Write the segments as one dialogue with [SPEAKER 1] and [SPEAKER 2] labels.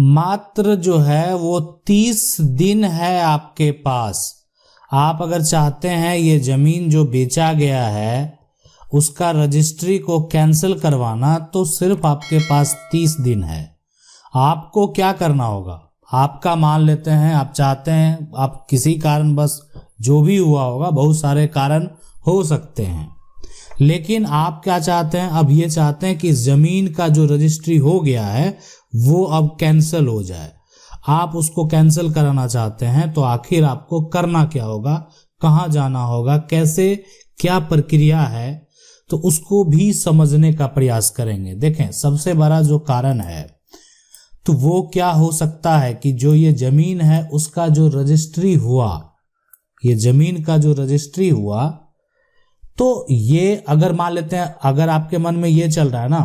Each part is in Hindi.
[SPEAKER 1] मात्र जो है वो 30 दिन है आपके पास। आप अगर चाहते हैं ये जमीन जो बेचा गया है उसका रजिस्ट्री को कैंसिल करवाना, तो सिर्फ आपके पास 30 दिन है। आपको क्या करना होगा, आपका मान लेते हैं आप चाहते हैं, आप किसी कारण बस जो भी हुआ होगा, बहुत सारे कारण हो सकते हैं, लेकिन आप क्या चाहते हैं, अब ये चाहते हैं कि इस जमीन का जो रजिस्ट्री हो गया है वो अब कैंसिल हो जाए। आप उसको कैंसिल कराना चाहते हैं, तो आखिर आपको करना क्या होगा, कहाँ जाना होगा, कैसे क्या प्रक्रिया है, तो उसको भी समझने का प्रयास करेंगे। देखें, सबसे बड़ा जो कारण है तो वो क्या हो सकता है कि जो ये जमीन है उसका जो रजिस्ट्री हुआ, ये जमीन का जो रजिस्ट्री हुआ, तो ये अगर मान लेते हैं, अगर आपके मन में ये चल रहा है ना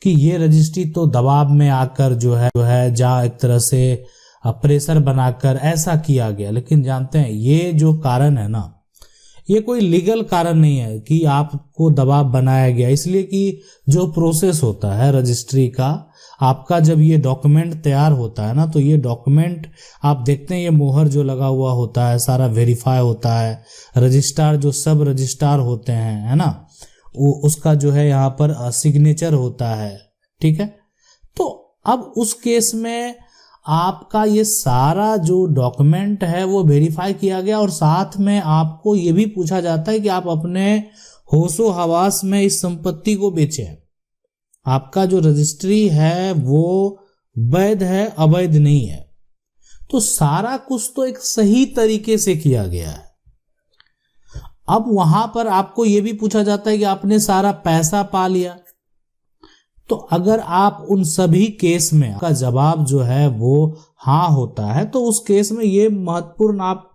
[SPEAKER 1] कि ये रजिस्ट्री तो दबाव में आकर जो है जहाँ एक तरह से प्रेशर बनाकर ऐसा किया गया, लेकिन जानते हैं ये जो कारण है ना, ये कोई लीगल कारण नहीं है कि आपको दबाव बनाया गया, इसलिए कि जो प्रोसेस होता है रजिस्ट्री का, आपका जब ये डॉक्यूमेंट तैयार होता है ना, तो ये डॉक्यूमेंट आप देखते हैं ये मोहर जो लगा हुआ होता है सारा वेरीफाई होता है, रजिस्ट्रार जो सब रजिस्ट्रार होते हैं, है ना, वो उसका जो है यहाँ पर सिग्नेचर होता है, ठीक है। तो अब उस केस में आपका ये सारा जो डॉक्यूमेंट है वो वेरीफाई किया गया, और साथ में आपको ये भी पूछा जाता है कि आप अपने होशो हवास में इस संपत्ति को बेचें। आपका जो रजिस्ट्री है वो वैध है, अवैध नहीं है। तो सारा कुछ तो एक सही तरीके से किया गया है। अब वहां पर आपको यह भी पूछा जाता है कि आपने सारा पैसा पा लिया, तो अगर आप उन सभी केस में आपका जवाब जो है वो हाँ होता है, तो उस केस में ये महत्वपूर्ण आप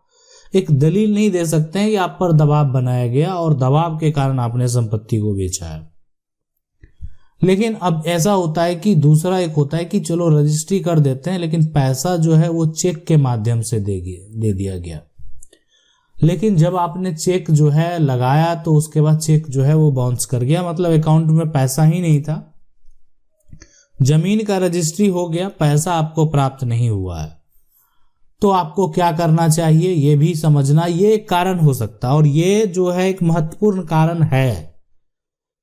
[SPEAKER 1] एक दलील नहीं दे सकते हैं कि आप पर दबाव बनाया गया और दबाव के कारण आपने संपत्ति को बेचा है। लेकिन अब ऐसा होता है कि दूसरा एक होता है कि चलो रजिस्ट्री कर देते हैं, लेकिन पैसा जो है वो चेक के माध्यम से दे दिया गया, लेकिन जब आपने चेक जो है लगाया तो उसके बाद चेक जो है वो बाउंस कर गया, मतलब अकाउंट में पैसा ही नहीं था, जमीन का रजिस्ट्री हो गया, पैसा आपको प्राप्त नहीं हुआ है। तो आपको क्या करना चाहिए ये भी समझना, ये एक कारण हो सकता है, और ये जो है एक महत्वपूर्ण कारण है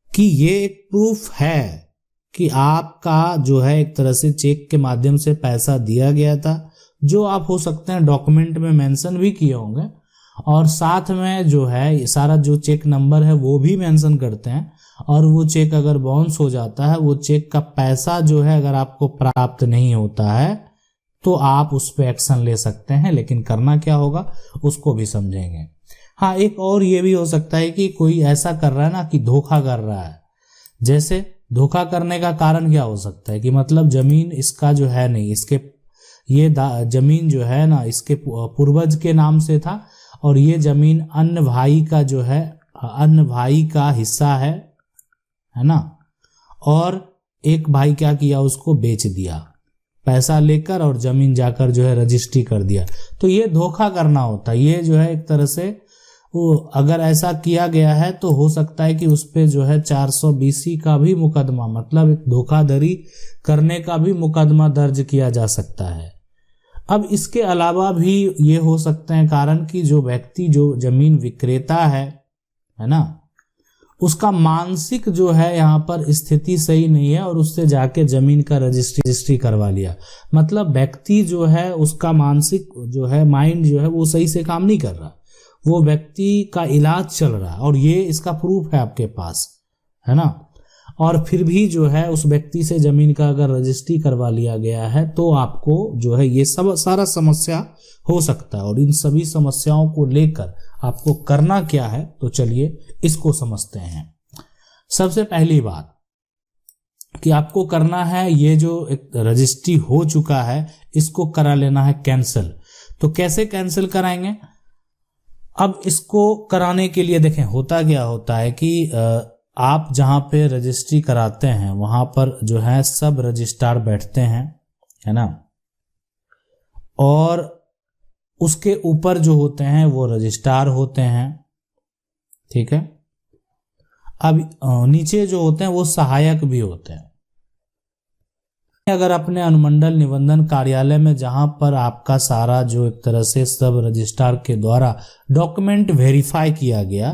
[SPEAKER 1] कि ये एक प्रूफ है कि आपका जो है एक तरह से चेक के माध्यम से पैसा दिया गया था, जो आप हो सकते हैं डॉक्यूमेंट में मेंशन भी किए होंगे, और साथ में जो है सारा जो चेक नंबर है वो भी मेंशन करते हैं, और वो चेक अगर बाउंस हो जाता है, वो चेक का पैसा जो है अगर आपको प्राप्त नहीं होता है, तो आप उस पर एक्शन ले सकते हैं। लेकिन करना क्या होगा उसको भी समझेंगे। हाँ, एक और ये भी हो सकता है कि कोई ऐसा कर रहा है ना कि धोखा कर रहा है। जैसे धोखा करने का कारण क्या हो सकता है कि मतलब जमीन इसका जो है नहीं, इसके ये जमीन जो है ना इसके पूर्वज के नाम से था, और ये जमीन अन्य भाई का जो है अन्य भाई का हिस्सा है ना, और एक भाई क्या किया उसको बेच दिया पैसा लेकर, और जमीन जाकर जो है रजिस्ट्री कर दिया। तो ये धोखा करना होता है। ये जो है एक तरह से वो अगर ऐसा किया गया है तो हो सकता है कि उस पे जो है 420 का भी मुकदमा, मतलब एक धोखाधड़ी करने का भी मुकदमा दर्ज किया जा सकता है। अब इसके अलावा भी ये हो सकते हैं कारण कि जो व्यक्ति जो जमीन विक्रेता है ना, उसका मानसिक जो है यहाँ पर स्थिति सही नहीं है, और उससे जाके जमीन का रजिस्ट्री करवा लिया। मतलब व्यक्ति जो है उसका मानसिक जो है माइंड जो है वो सही से काम नहीं कर रहा, वो व्यक्ति का इलाज चल रहा है, और ये इसका प्रूफ है आपके पास, है ना। और फिर भी जो है उस व्यक्ति से जमीन का अगर रजिस्ट्री करवा लिया गया है, तो आपको जो है ये सब सारा समस्या हो सकता है। और इन सभी समस्याओं को लेकर आपको करना क्या है, तो चलिए इसको समझते हैं। सबसे पहली बात कि आपको करना है, ये जो एक रजिस्ट्री हो चुका है इसको करा लेना है कैंसिल। तो कैसे कैंसिल कराएंगे? अब इसको कराने के लिए देखें होता क्या होता है कि आप जहां पे रजिस्ट्री कराते हैं वहां पर जो है सब रजिस्ट्रार बैठते हैं, है ना, और उसके ऊपर जो होते हैं वो रजिस्ट्रार होते हैं, ठीक है। अब नीचे जो होते हैं वो सहायक भी होते हैं। अगर अपने अनुमंडल निबंधन कार्यालय में जहां पर आपका सारा जो एक तरह से सब रजिस्ट्रार के द्वारा डॉक्यूमेंट वेरीफाई किया गया,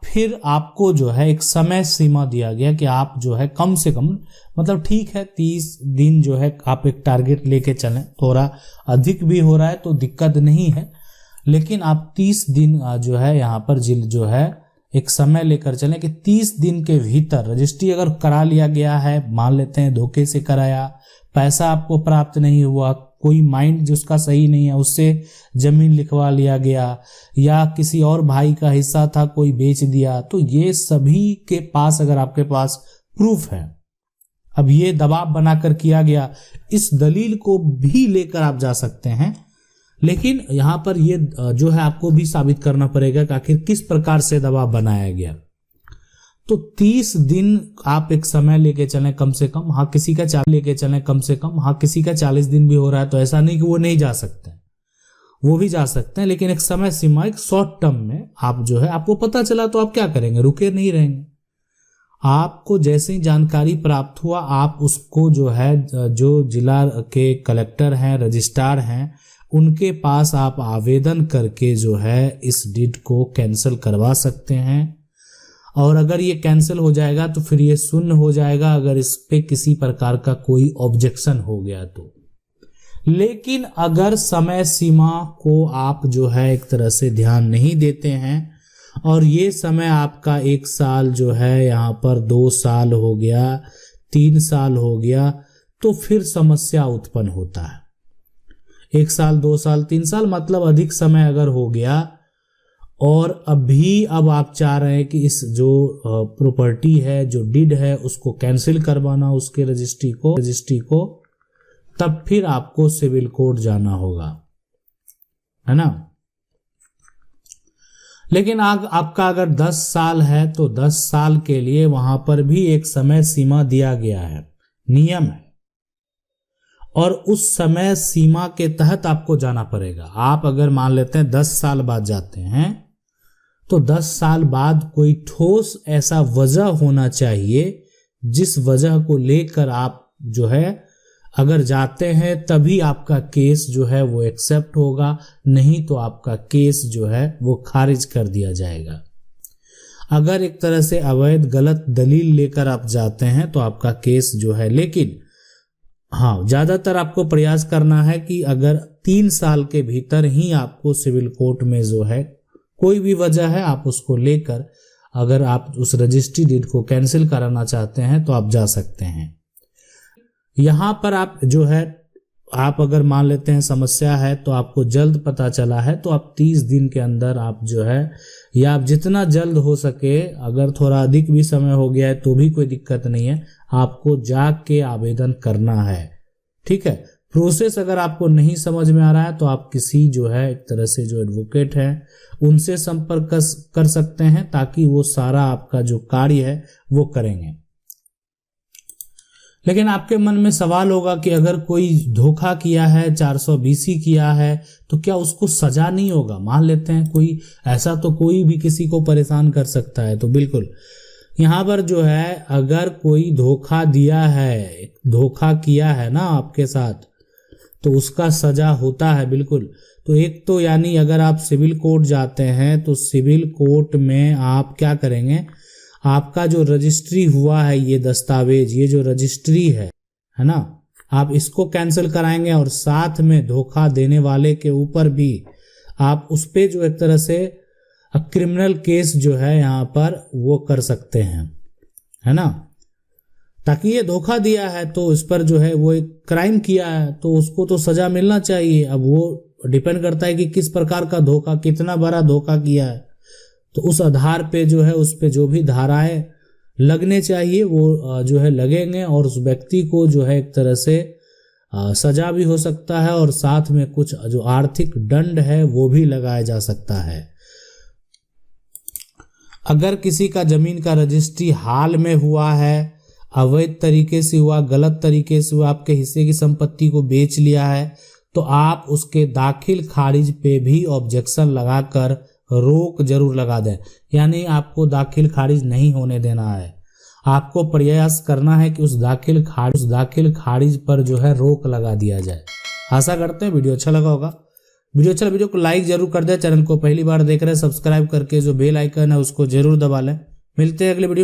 [SPEAKER 1] फिर आपको जो है एक समय सीमा दिया गया कि आप जो है कम से कम, मतलब ठीक है 30 दिन जो है आप एक टारगेट लेके चलें, थोड़ा अधिक भी हो रहा है तो दिक्कत नहीं है, लेकिन आप 30 दिन जो है यहाँ पर जो है एक समय लेकर चलें कि 30 दिन के भीतर रजिस्ट्री अगर करा लिया गया है, मान लेते हैं धोखे से कराया, पैसा आपको प्राप्त नहीं हुआ, कोई माइंड जिसका सही नहीं है उससे जमीन लिखवा लिया गया, या किसी और भाई का हिस्सा था कोई बेच दिया, तो ये सभी के पास अगर आपके पास प्रूफ है, अब ये दबाव बनाकर किया गया, इस दलील को भी लेकर आप जा सकते हैं। लेकिन यहां पर ये जो है आपको भी साबित करना पड़ेगा कि आखिर किस प्रकार से दबाव बनाया गया। तो 30 दिन आप एक समय लेके चलें कम से कम, हाँ किसी का 40 लेके चलें कम से कम, हाँ किसी का 40 दिन भी हो रहा है तो ऐसा नहीं कि वो नहीं जा सकते, वो भी जा सकते हैं, लेकिन एक समय सीमा, एक शॉर्ट टर्म में आप जो है, आपको पता चला तो आप क्या करेंगे, रुके नहीं रहेंगे। आपको जैसे ही जानकारी प्राप्त हुआ आप उसको जो है, जो जिला के कलेक्टर हैं, रजिस्ट्रार हैं, उनके पास आप आवेदन करके जो है इस डीड को कैंसिल करवा सकते हैं। और अगर ये कैंसिल हो जाएगा तो फिर ये शून्य हो जाएगा अगर इस पे किसी प्रकार का कोई ऑब्जेक्शन हो गया तो। लेकिन अगर समय सीमा को आप जो है एक तरह से ध्यान नहीं देते हैं और ये समय आपका 1 साल जो है यहाँ पर 2 साल हो गया, 3 साल हो गया, तो फिर समस्या उत्पन्न होता है। 1 साल 2 साल 3 साल मतलब अधिक समय अगर हो गया और अब आप चाह रहे हैं कि इस जो प्रॉपर्टी है, जो डीड है, उसको कैंसिल करवाना उसके रजिस्ट्री को, तब फिर आपको सिविल कोर्ट जाना होगा, है ना। लेकिन आपका अगर 10 साल है तो 10 साल के लिए वहां पर भी एक समय सीमा दिया गया है, नियम है, और उस समय सीमा के तहत आपको जाना पड़ेगा। आप अगर मान लेते हैं 10 साल बाद जाते हैं तो 10 साल बाद कोई ठोस ऐसा वजह होना चाहिए जिस वजह को लेकर आप जो है अगर जाते हैं तभी आपका केस जो है वो एक्सेप्ट होगा, नहीं तो आपका केस जो है वो खारिज कर दिया जाएगा। अगर एक तरह से अवैध गलत दलील लेकर आप जाते हैं तो आपका केस जो है, लेकिन हाँ ज्यादातर आपको प्रयास करना है कि अगर 3 साल के भीतर ही आपको सिविल कोर्ट में जो है कोई भी वजह है आप उसको लेकर अगर आप उस रजिस्ट्री डीड को कैंसिल कराना चाहते हैं तो आप जा सकते हैं। यहां पर आप जो है, आप अगर मान लेते हैं समस्या है तो आपको जल्द पता चला है तो आप 30 दिन के अंदर आप जो है, या आप जितना जल्द हो सके, अगर थोड़ा अधिक भी समय हो गया है तो भी कोई दिक्कत नहीं है, आपको जाके आवेदन करना है। ठीक है, प्रोसेस अगर आपको नहीं समझ में आ रहा है तो आप किसी जो है एक तरह से जो एडवोकेट है उनसे संपर्क कर सकते हैं, ताकि वो सारा आपका जो कार्य है वो करेंगे। लेकिन आपके मन में सवाल होगा कि अगर कोई धोखा किया है, 420 किया है, तो क्या उसको सजा नहीं होगा? मान लेते हैं कोई ऐसा, तो कोई भी किसी को परेशान कर सकता है, तो बिल्कुल यहाँ पर जो है अगर कोई धोखा दिया है, धोखा किया है ना आपके साथ, तो उसका सजा होता है बिल्कुल। तो एक तो यानी अगर आप सिविल कोर्ट जाते हैं तो सिविल कोर्ट में आप क्या करेंगे, आपका जो रजिस्ट्री हुआ है, ये दस्तावेज, ये जो रजिस्ट्री है ना, आप इसको कैंसिल कराएंगे और साथ में धोखा देने वाले के ऊपर भी आप उस पे जो एक तरह से क्रिमिनल केस जो है यहाँ पर वो कर सकते हैं, है ना, ताकि ये धोखा दिया है तो इस पर जो है वो एक क्राइम किया है तो उसको तो सजा मिलना चाहिए। अब वो डिपेंड करता है कि किस प्रकार का धोखा, कितना बड़ा धोखा किया है, तो उस आधार पे जो है उस पे जो भी धाराएं लगने चाहिए वो जो है लगेंगे, और उस व्यक्ति को जो है एक तरह से सजा भी हो सकता है और साथ में कुछ जो आर्थिक दंड है वो भी लगाया जा सकता है। अगर किसी का जमीन का रजिस्ट्री हाल में हुआ है, अवैध तरीके से हुआ, गलत तरीके से हुआ, आपके हिस्से की संपत्ति को बेच लिया है, तो आप उसके दाखिल खारिज पे भी ऑब्जेक्शन लगाकर रोक जरूर लगा दें, यानी आपको दाखिल खारिज नहीं होने देना है। आपको प्रयास करना है कि उस दाखिल खारिज पर जो है रोक लगा दिया जाए। आशा करते हैं वीडियो अच्छा लगा होगा। वीडियो को लाइक जरूर कर दें। चैनल को पहली बार देख रहे हैं सब्सक्राइब करके जो बेल आइकन है उसको जरूर दबा लें। मिलते हैं अगले वीडियो।